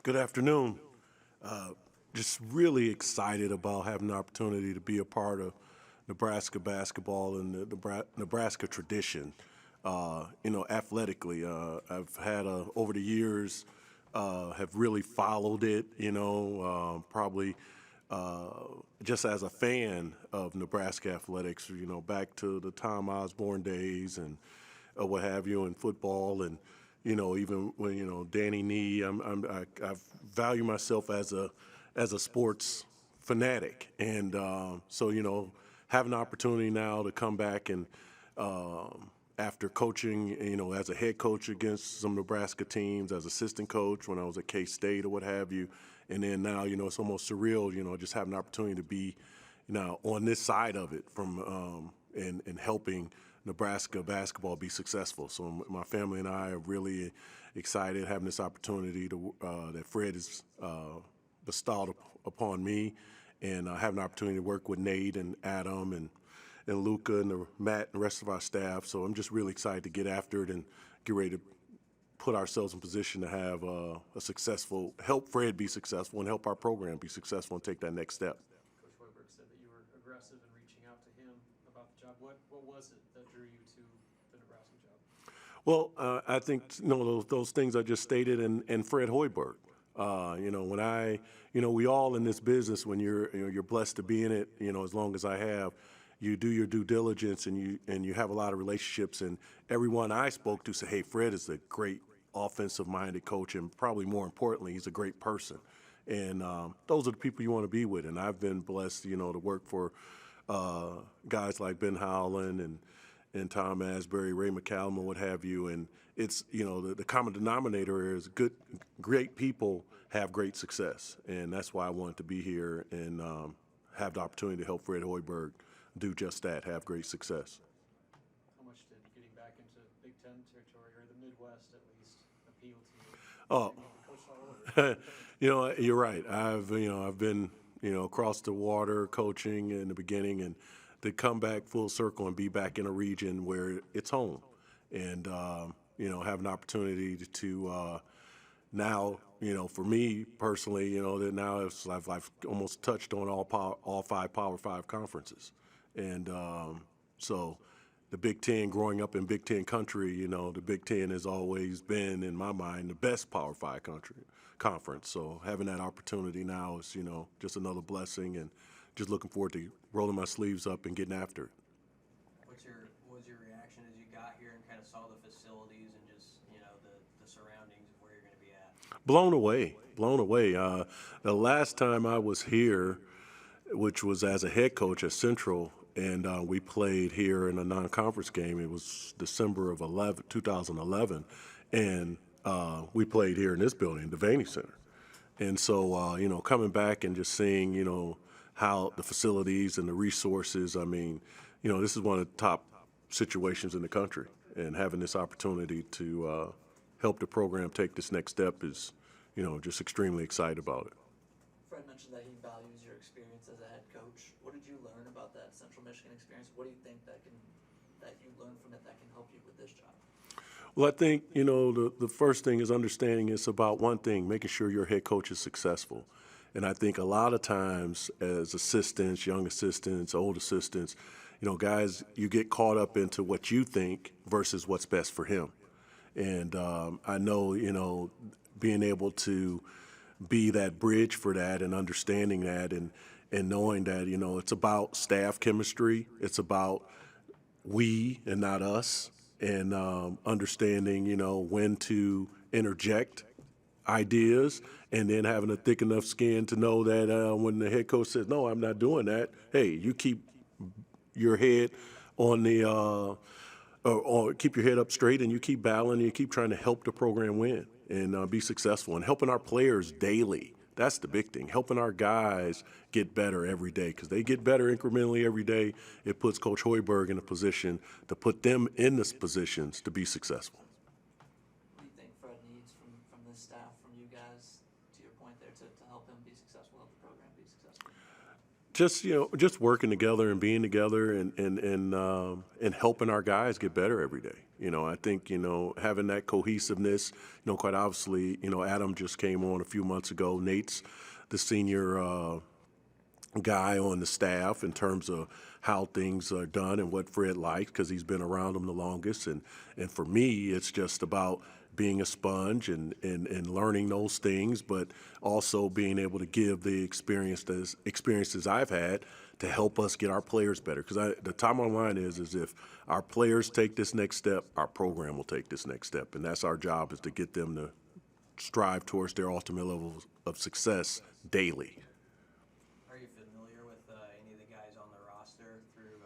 Good afternoon. Just really excited about having the opportunity to be a part of Nebraska basketball and the Nebraska tradition. Athletically, I've had over the years have really followed it. Probably just as a fan of Nebraska athletics. Back to the Tom Osborne days and what have you in football and even when Danny Nee, I value myself as a sports fanatic, and so having the opportunity now to come back and after coaching, as a head coach against some Nebraska teams, as assistant coach when I was at K-State or what have you, and then now it's almost surreal, just having the opportunity to be now on this side of it from and helping Nebraska basketball be successful. So my family and I are really excited having this opportunity to that Fred has bestowed upon me, and having the opportunity to work with Nate and Adam and Luca and Matt and the rest of our staff. So I'm just really excited to get after it and get ready to put ourselves in position to have help Fred be successful and help our program be successful and take that next step. Coach Hoiberg said that you were aggressive in reaching out to him about the job. What was it that drew you to the Nebraska job? Well, I think those things I just stated, and Fred Hoiberg. We all in this business, when you're blessed to be in it, as long as I have, you do your due diligence and you have a lot of relationships. And everyone I spoke to said, "Hey, Fred is a great offensive-minded coach, and probably more importantly, he's a great person." And those are the people you want to be with. And I've been blessed, to work for guys like Ben Howland and Tom Asbury, Ray McCallum, or what have you. And it's, the common denominator is great people have great success. And that's why I wanted to be here and have the opportunity to help Fred Hoiberg do just that, have great success. How much did getting back into Big Ten territory, or the Midwest at least, appeal to you? You coached all over. You're right. I've been, across the water coaching in the beginning, and to come back full circle and be back in a region where it's home, and have an opportunity to now, for me personally, that now I've almost touched on all five Power Five conferences, and so the Big Ten, growing up in Big Ten country, the Big Ten has always been, in my mind, the best Power Five conference. So having that opportunity now is, just another blessing, and just looking forward to rolling my sleeves up and getting after it. What was your reaction as you got here and kind of saw the facilities and just, the surroundings of where you're going to be at? Blown away, blown away. The last time I was here, which was as a head coach at Central, and we played here in a non-conference game. It was December of 2011, and we played here in this building, the Vaney Center. And so, coming back and just seeing, how the facilities and the resources, this is one of the top situations in the country, and having this opportunity to help the program take this next step is, just extremely excited about it. Fred mentioned that he values your experience as a head coach. What did you learn about that Central Michigan experience? What do you think that you learned from it that can help you with this job? Well, I think, the first thing is understanding it's about one thing, making sure your head coach is successful. And I think a lot of times as assistants, young assistants, old assistants, guys, you get caught up into what you think versus what's best for him. And I know, being able to be that bridge for that and understanding that and knowing that, it's about staff chemistry. It's about we and not us, and understanding, when to interject ideas, and then having a thick enough skin to know that when the head coach says, "No, I'm not doing that," hey, you keep your head on the or keep your head up straight, and you keep battling, and you keep trying to help the program win and be successful, and helping our players daily. That's the big thing, helping our guys get better every day, because they get better incrementally every day. It puts Coach Hoiberg in a position to put them in the positions to be successful. What do you think Fred needs from this staff, from you guys, to your point there, to help him be successful, help the program be successful? just just working together and being together and helping our guys get better every day. I think having that cohesiveness. Quite obviously, Adam just came on a few months ago. Nate's the senior guy on the staff in terms of how things are done and what Fred likes because he's been around them the longest. And for me, it's just about being a sponge and learning those things, but also being able to give the experiences I've had to help us get our players better. Because the bottom line is if our players take this next step, our program will take this next step. And that's our job, is to get them to strive towards their ultimate level of success daily. Are you familiar with any of the guys on the roster through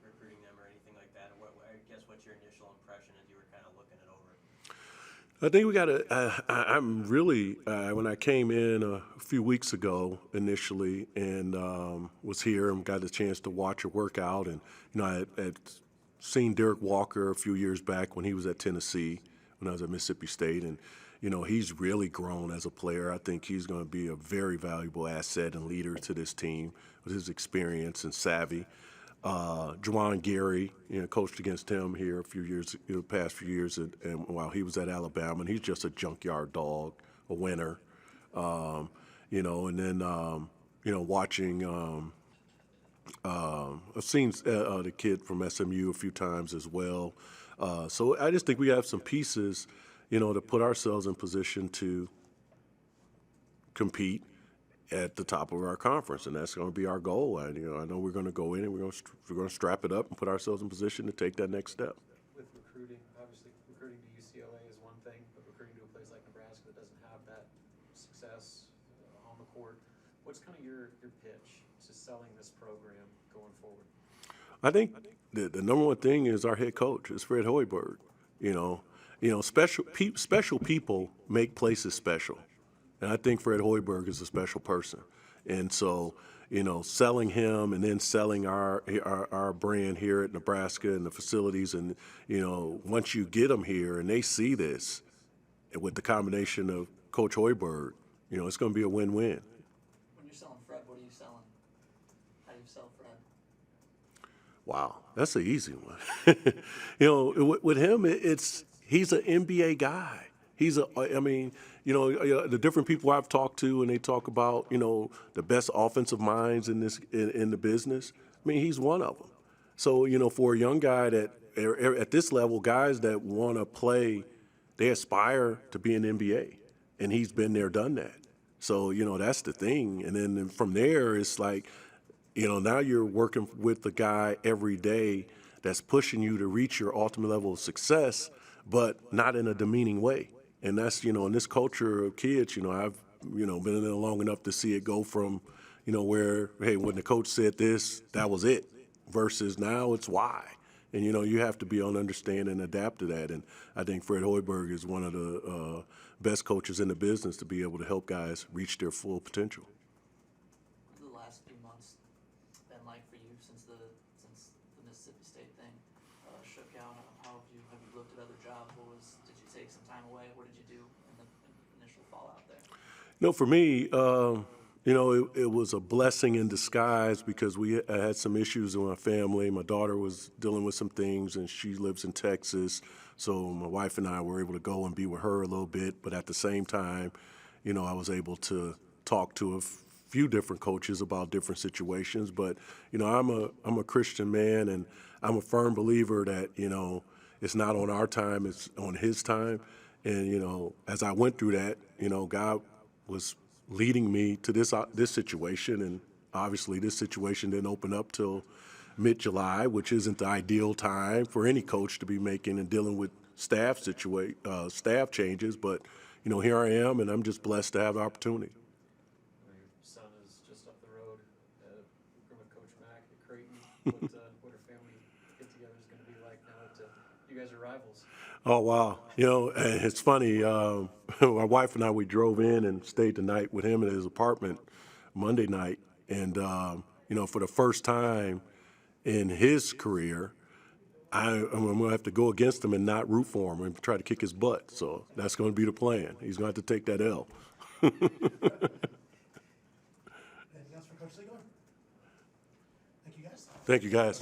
recruiting them or anything like that? I guess what's your initial impression as you were kind of looking it over? I think we got to. I'm really when I came in a few weeks ago initially and was here and got a chance to watch a workout, and I had seen Derek Walker a few years back when he was at Tennessee, when I was at Mississippi State, and he's really grown as a player. I think he's going to be a very valuable asset and leader to this team with his experience and savvy. Juwan Gary, coached against him here a few years, past few years, and while he was at Alabama, and he's just a junkyard dog, a winner. And then watching. I've seen the kid from SMU a few times as well. So I just think we have some pieces, to put ourselves in position to compete at the top of our conference, and that's going to be our goal. I know we're going to go in and we're going to strap it up and put ourselves in position to take that next step. With recruiting, obviously recruiting to UCLA is one thing, but recruiting to a place like Nebraska that doesn't have that success on the court, what's kind of your pitch to selling this program going forward? I think the number one thing is our head coach, is Fred Hoiberg. Special people make places special. And I think Fred Hoiberg is a special person. And so, selling him and then selling our brand here at Nebraska and the facilities, and, once you get them here and they see this, and with the combination of Coach Hoiberg, it's going to be a win-win. When you're selling Fred, what are you selling? How do you sell Fred? Wow, that's an easy one. With him, he's an NBA guy. The different people I've talked to, and they talk about, the best offensive minds in the business. He's one of them. So, for a young guy that at this level, guys that want to play, they aspire to be in the NBA, and he's been there, done that. So, that's the thing. And then from there, it's like, now you're working with the guy every day that's pushing you to reach your ultimate level of success, but not in a demeaning way. And that's, in this culture of kids, I've, been in there long enough to see it go from, where, hey, when the coach said this, that was it, versus now it's why. And, you have to be on understand and adapt to that. And I think Fred Hoiberg is one of the best coaches in the business to be able to help guys reach their full potential. What have the last few months been like for you since the Mississippi State thing shook out? How have you looked at other jobs? Did you take some time away? What did you do in the initial fallout there? For me, it was a blessing in disguise because we had some issues in my family. My daughter was dealing with some things, and she lives in Texas. So my wife and I were able to go and be with her a little bit. But at the same time, I was able to talk to a few different coaches about different situations. But, I'm a Christian man, and I'm a firm believer that, it's not on our time, it's on his time. And, as I went through that, God was leading me to this situation. And obviously this situation didn't open up till mid-July, which isn't the ideal time for any coach to be making and dealing with staff changes. But, here I am, and I'm just blessed to have the opportunity. Your son is just up the road with Coach Mack at Creighton. What our family get-together is going to be like now that you guys are rivals? Oh, wow. And it's funny. My wife and I, we drove in and stayed the night with him in his apartment Monday night. And, for the first time in his career, I'm going to have to go against him and not root for him and try to kick his butt. So that's going to be the plan. He's going to have to take that L. Anything else for Coach Zeigler? Thank you, guys.